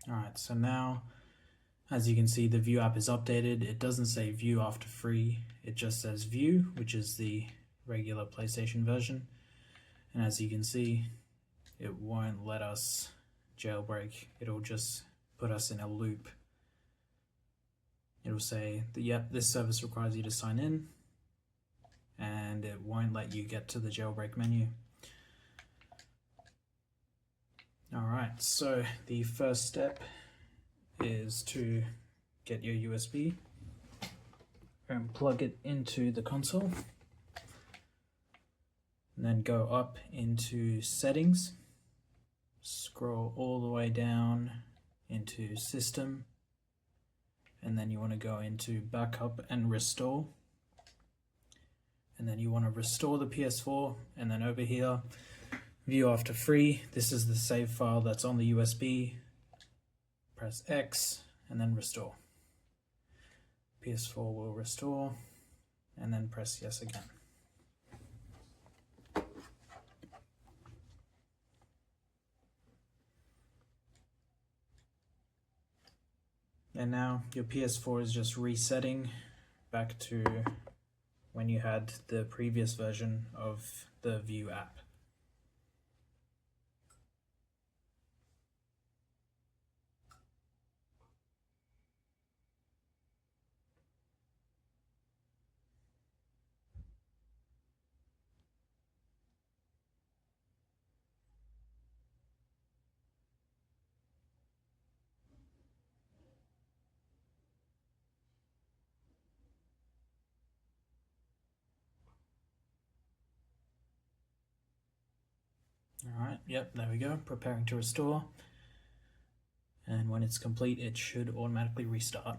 Alright, so now as you can see, the View app is updated. It doesn't say View after free, it just says View, which is the regular PlayStation version. And as you can see, it won't let us jailbreak. It'll just put us in a loop. It'll say that, yep, this service requires you to sign in, and it won't let you get to the jailbreak menu. Alright, so the first step is to get your USB and plug it into the console, and then go up into settings, scroll all the way down into system, and then you want to go into backup and restore, and then you want to restore the PS4, and then over here, View after free, this is the save file that's on the USB, press X and then restore. PS4 will restore, and then press yes again. And now your PS4 is just resetting back to when you had the previous version of the View app. Alright, yep, there we go, preparing to restore. And when it's complete, it should automatically restart.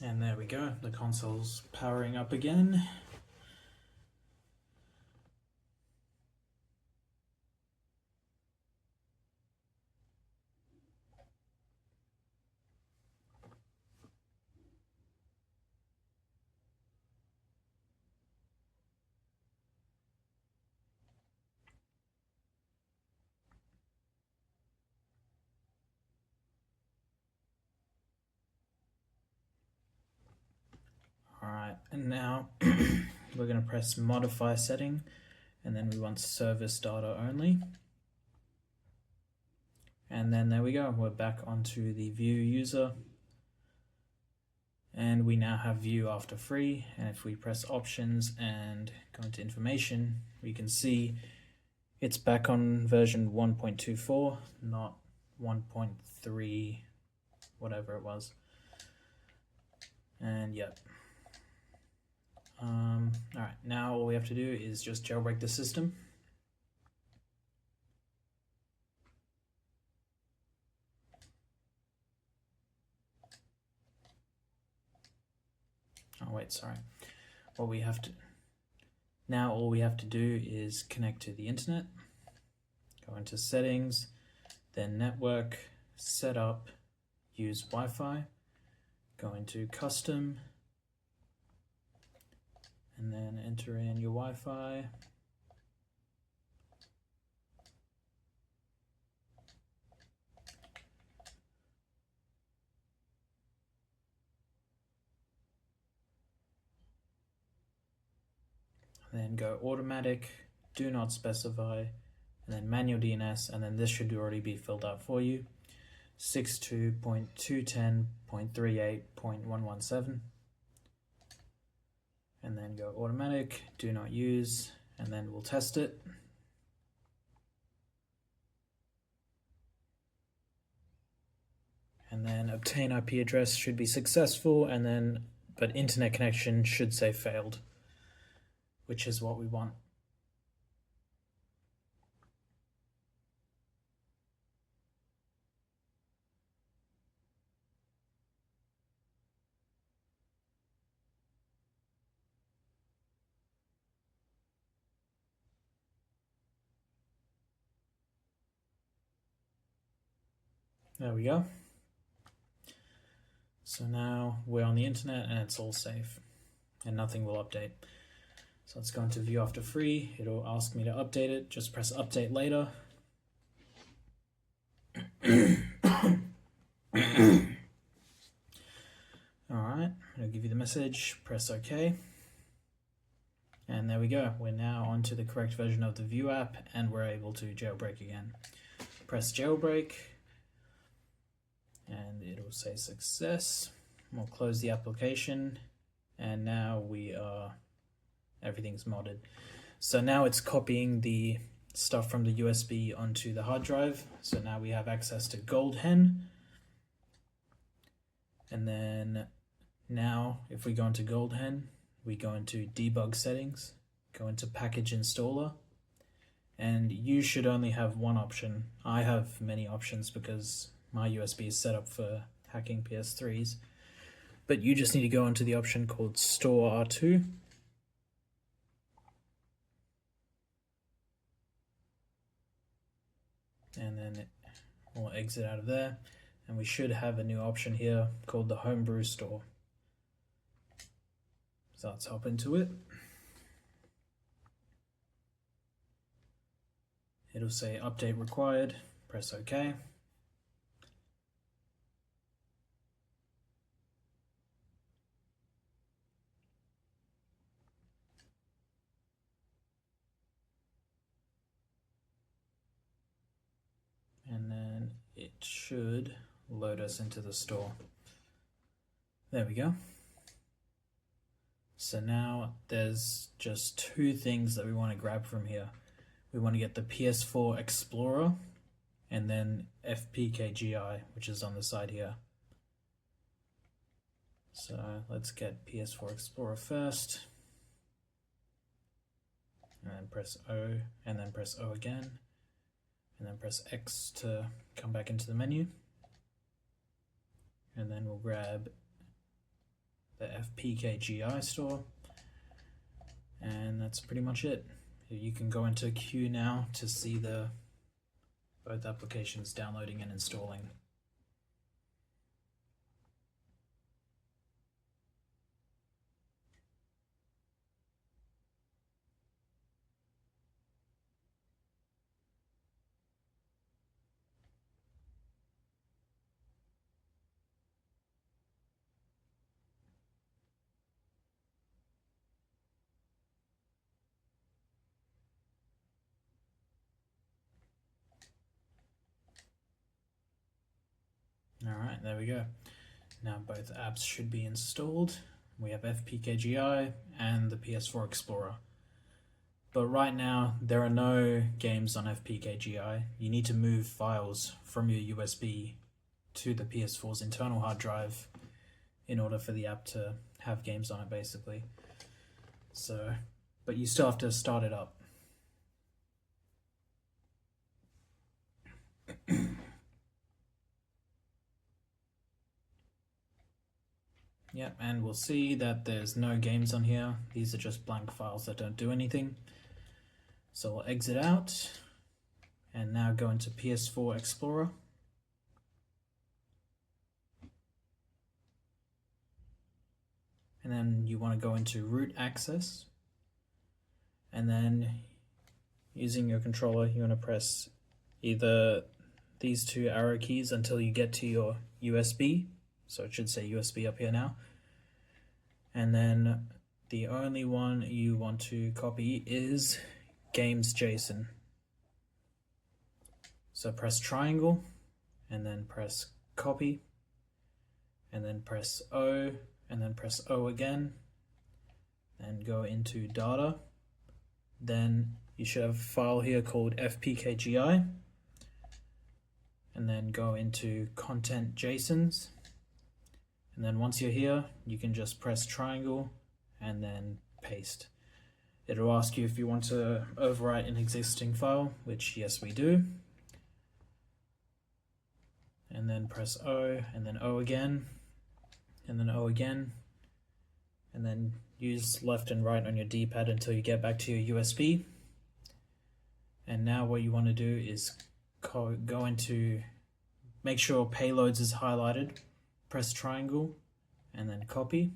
And there we go, the console's powering up again. Alright, and now we're going to press modify setting, and then we want service data only. And then there we go, we're back onto the View user. And we now have View after free, and if we press options and go into information, we can see it's back on version 1.24, not 1.3, whatever it was. And yep. Alright, now all we have to do is just jailbreak the system. Oh wait, sorry. All we have to do is connect to the internet, go into settings, then network, setup, use Wi-Fi, go into custom, and then enter in your Wi-Fi. then go automatic, do not specify, and then manual DNS, and then this should already be filled out for you. 62.210.38.117, and then go automatic, do not use, and then we'll test it. And then obtain IP address should be successful, and then but internet connection should say failed, which is what we want. There we go. So now we're on the internet and it's all safe and nothing will update. So let's go into view after free. It'll ask me to update it. Just press update later. Alright, it'll give you the message. Press OK. And there we go. We're now onto the correct version of the View app and we're able to jailbreak again. Press jailbreak. And it'll say success. We'll close the application, and now everything's modded. So now it's copying the stuff from the USB onto the hard drive. So now we have access to GoldHen. And then now if we go into GoldHen, we go into debug settings, go into package installer, and you should only have one option. I have many options because my USB is set up for hacking PS3s, but you just need to go into the option called Store R2. And then we'll exit out of there, and we should have a new option here called the Homebrew Store. So let's hop into it. It'll say update required, press OK. And then it should load us into the store. There we go. So now there's just two things that we want to grab from here. We want to get the PS4 Explorer and then fpkgi, which is on the side here. So let's get PS4 Explorer first. And then press O, and then press O again. And then press X to come back into the menu. And then we'll grab the fpkgi store. And that's pretty much it. You can go into queue now to see both applications downloading and installing. Alright, there we go. Now both apps should be installed. We have fpkgi and the PS4 Explorer. But right now, there are no games on fpkgi. You need to move files from your USB to the PS4's internal hard drive in order for the app to have games on it, basically. So, but you still have to start it up. Yep, and we'll see that there's no games on here. These are just blank files that don't do anything. So we'll exit out and now go into PS4 Explorer. And then you want to go into root access. And then using your controller, you want to press either these two arrow keys until you get to your USB. So it should say USB up here now. And then the only one you want to copy is games.json. So press triangle and then press copy and then press O and then press O again and go into data. Then you should have a file here called fpkgi and then go into content JSONs. And then once you're here, you can just press triangle and then paste. It'll ask you if you want to overwrite an existing file, which yes we do. And then press O and then O again and then O again, and then use left and right on your D-pad until you get back to your USB. And now what you want to do is go into, make sure payloads is highlighted, press triangle and then copy,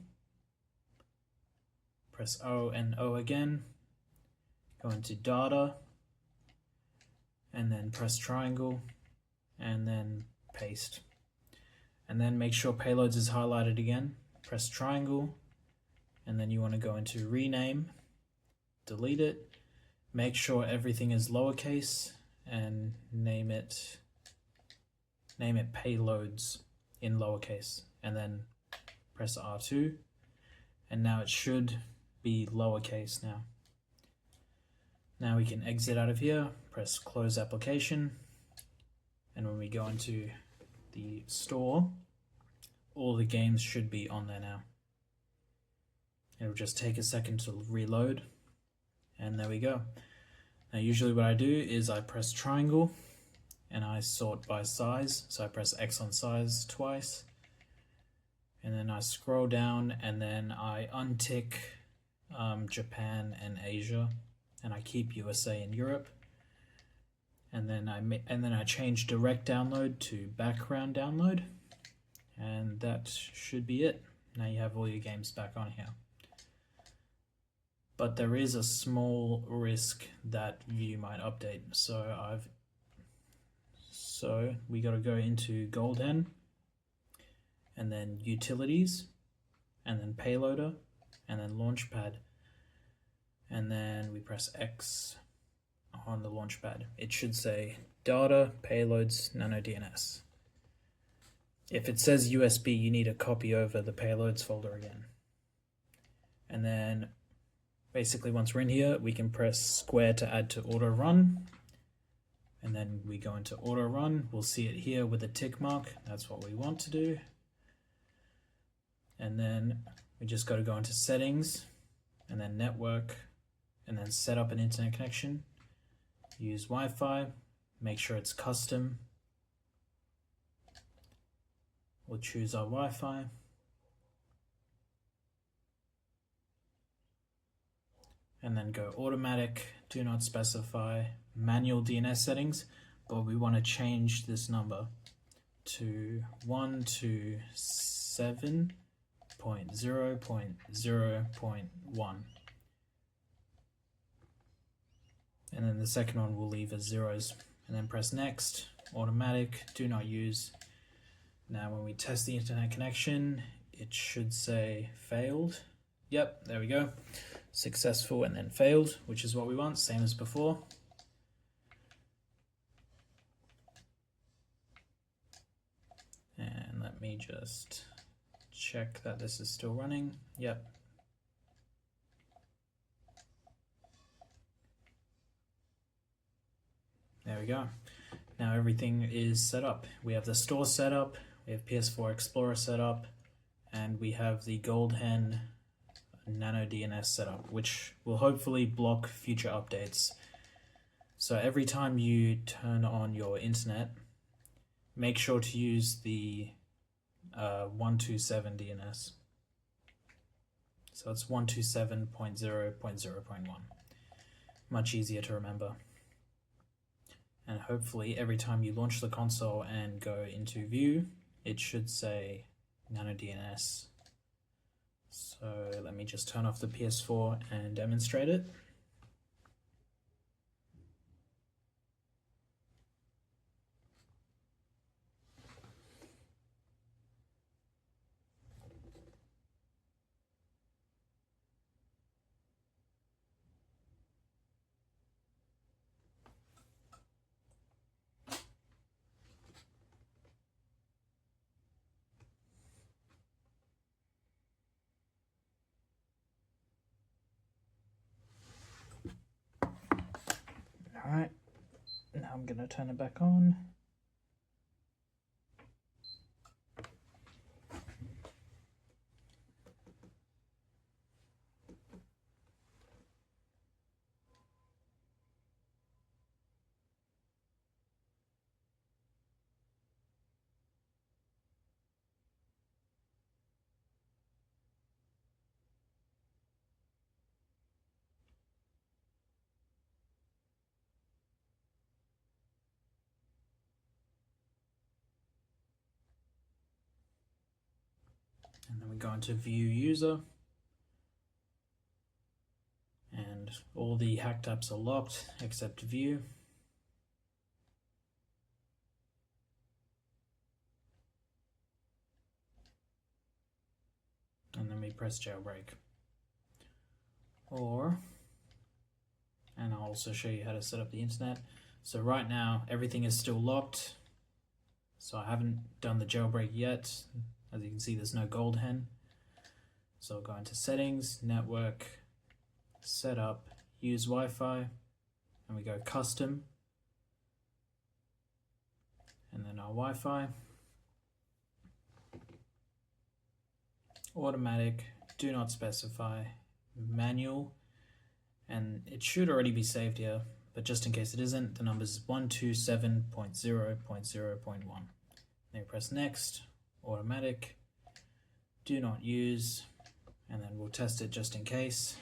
press O and O again, go into data and then press triangle and then paste. And then make sure payloads is highlighted again, press triangle, and then you want to go into rename, delete it, make sure everything is lowercase and name it payloads in lowercase, and then press R2, and now it should be lowercase now. Now we can exit out of here, press close application, and when we go into the store, all the games should be on there now. It'll just take a second to reload, and there we go. Now usually what I do is I press triangle and I sort by size, so I press X on size twice, and then I scroll down and then I untick Japan and Asia, and I keep USA and Europe. And then I change direct download to background download, and that should be it. Now you have all your games back on here. But there is a small risk that Vue might update. So we got to go into Goldhen, and then utilities, and then payloader, and then launchpad, and then we press X on the launchpad. It should say data payloads nano-DNS. If it says USB, you need to copy over the payloads folder again. And then basically once we're in here, we can press square to add to auto run. And then we go into auto run. We'll see it here with a tick mark. That's what we want to do. And then we just got to go into settings and then network and then set up an internet connection. Use Wi-Fi, make sure it's custom. We'll choose our Wi-Fi. And then go automatic, do not specify, manual DNS settings, but we want to change this number to 127.0.0.1. And then the second one we'll leave as zeros, and then press next, automatic, do not use. Now when we test the internet connection, it should say failed. Yep, there we go. Successful and then failed, which is what we want, same as before. And let me just check that this is still running. Yep. There we go. Now everything is set up. We have the store set up, we have PS4 Explorer set up, and we have the Goldhen Nano DNS set up, which will hopefully block future updates. So every time you turn on your internet, make sure to use the 127 DNS. So it's 127.0.0.1. Much easier to remember. And hopefully every time you launch the console and go into Vue, it should say Nano DNS. So let me just turn off the PS4 and demonstrate it. Alright, now I'm going to turn it back on. And then we go into view user, and all the hacked apps are locked except view. And then we press jailbreak. And I'll also show you how to set up the internet. So right now everything is still locked, so I haven't done the jailbreak yet. As you can see, there's no gold hen. So I'll go into settings, network, setup, use Wi-Fi, and we go custom, and then our Wi-Fi, automatic, do not specify, manual, and it should already be saved here, but just in case it isn't, the number is 127.0.0.1. Then we press next, automatic, do not use, and then we'll test it just in case.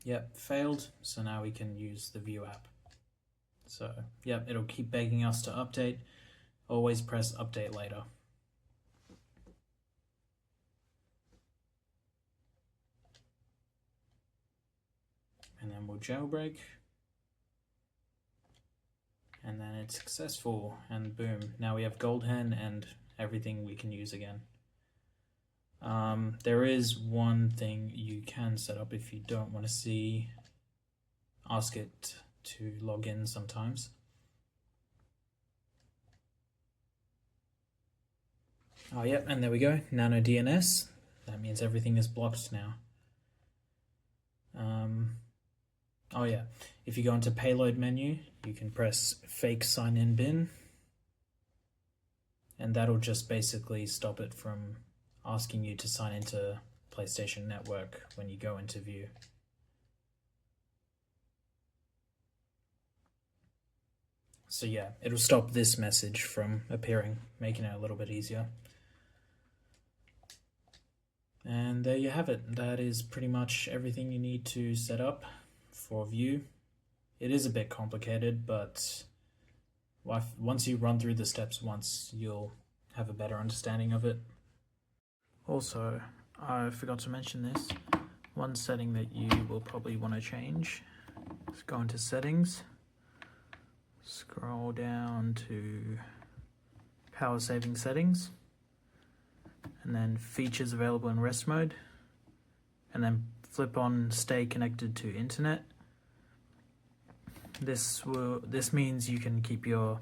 Yep, failed, so now we can use the view app. So yep, it'll keep begging us to update. Always press update later. And then we'll jailbreak, and then it's successful, and boom, now we have gold hen and everything we can use again. There is one thing you can set up if you don't want to ask it to log in sometimes. Oh yep, and there we go, nano DNS. That means everything is blocked now. Oh yeah, if you go into payload menu, you can press fake sign in bin, and that'll just basically stop it from asking you to sign into PlayStation Network when you go into view. So yeah, it'll stop this message from appearing, making it a little bit easier. And there you have it. That is pretty much everything you need to set up for view. It is a bit complicated, but once you run through the steps once, you'll have a better understanding of it. Also, I forgot to mention this. One setting that you will probably want to change is go into settings, scroll down to power saving settings, and then features available in rest mode, and then flip on stay connected to internet. This means you can keep your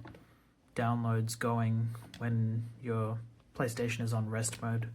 downloads going when your PlayStation is on rest mode.